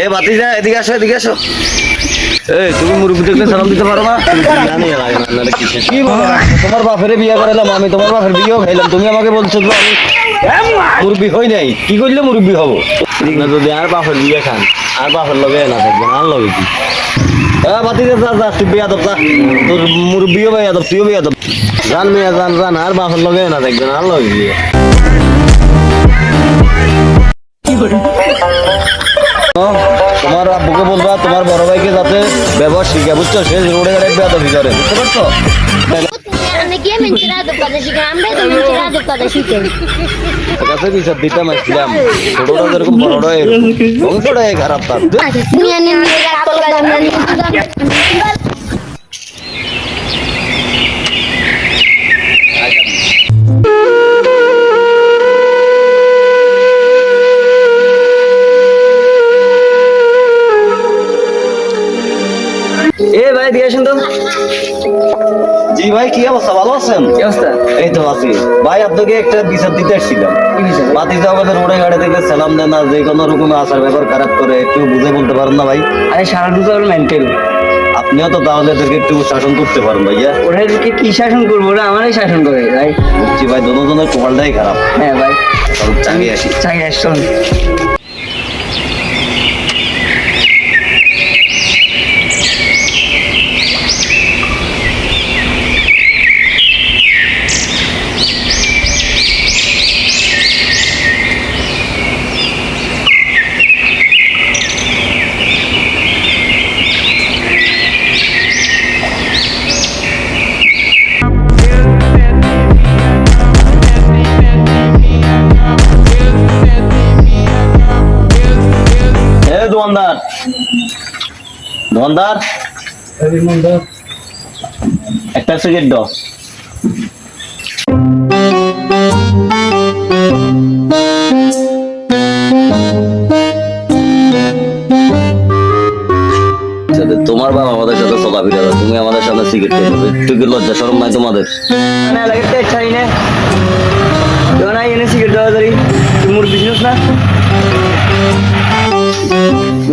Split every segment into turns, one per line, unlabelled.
এ ভাতিজা এদিকে আসো এদিকে আসো। এই তুমি মুরব্বি দেখলে সালাম দিতে পারো না? জানি লাগে না আপনারা কি কি বলো? তোমার বাপেরে বিয়ে করালাম আমি, তোমার বাপের বিয়েও খাইলাম, তুমি আমাকে বলছো যে আমি মুরব্বি হই নাই, কি করলে মুরব্বি হবো? না যদি আর বাপের বিয়ে খান আর বাপের লগে না থাকবেন আর লগে কি? ভাতিজা যা যা তুই বিয়া দব যা, তোর মুরব্বিও বিয়া দব তুইও বিয়া দব, জান মিয়া জান জান আর বাপের লগে না থাকবেন আর লগে কি? তোমার আব্বুকে বলবা তোমার বড় ভাইকে যাতে ব্যবহার শিখে, বুঝছো? সে রোডে গাড়ি বেয়াদবি করে, বুঝতে পারছো? কাছে বিচার দিতাম আসলাম, ছোটটা যেরকম বড়টা এরকম, বংশটাই খারাপ তার। এ ভাই দিয়ে আসেন তো। জি ভাই, কি অবস্থা? ভালো আছেন?
কি অবস্থা?
এই তো আছি ভাই। আপনাকে একটা বিচার দিতে আসছিলাম। বাতিজা আমাদের রোডে গাড়ি থেকে সালাম দেন না, যে কোনো রকম আচার ব্যবহার খারাপ করে, একটু বুঝে বলতে পারেন না ভাই?
আরে সারা দুটো মেন্টাল।
আপনিও তো তাহলে এদেরকে একটু শাসন করতে পারেন ভাইয়া।
ওদেরকে কি শাসন করবো? ওরা আমারই শাসন করে ভাই।
বুঝছি ভাই, দুজনের কপালটাই খারাপ।
হ্যাঁ ভাই,
চালিয়ে আসি।
চাই আসুন।
দোকানদার দোকানদার একটা সিগারেট দাও। তোমার বাবা আমাদের সাথে চলাফেরা করে, তুমি আমাদের সামনে সিগারেট খেয়ে নেবে, একটু কি লজ্জা শরম নাই তোমাদের?
না লাগে তো চাই না, না এনে সিগারেট দেওয়া যাই। মোর বিজনেস না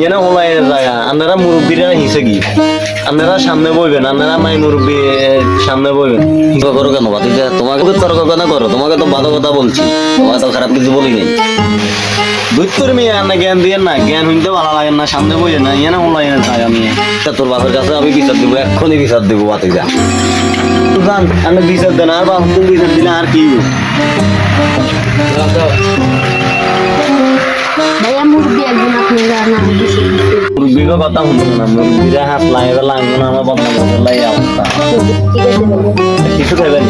এনে হলাই যায়। আপনারা মুরব্বীরা হিসে কি, আপনারা সামনে বইবেন, আপনারা মাই মুরব্বী সামনে বইবেন। করো কেন ভাতিজা? তোমাকে তর্ক কেন করো? তোমাকে তো ভালো কথা বলছি, তোমাকে তো খারাপ কিছু বলি নাই। দুধপুর মেয়ে আনা জ্ঞান দিয়ে না, জ্ঞান হইতে ভালো লাগে না, সামনে বইয়ে না এনে হলাই যায়। আমি তোর বাপের কাছে আমি বিচার দিব, এক্ষুনি বিচার দিব ভাতিজা। জান আমি বিচার দেন, আর বাপ তুমি বিচার দিলে আর কি? মুরব্বীর কথা শুনবো না, মুরব্বীরা হাত লাগে লাগবে না, আমার বদনাম করতে লাগে অবস্থা। কিছু খাবেন?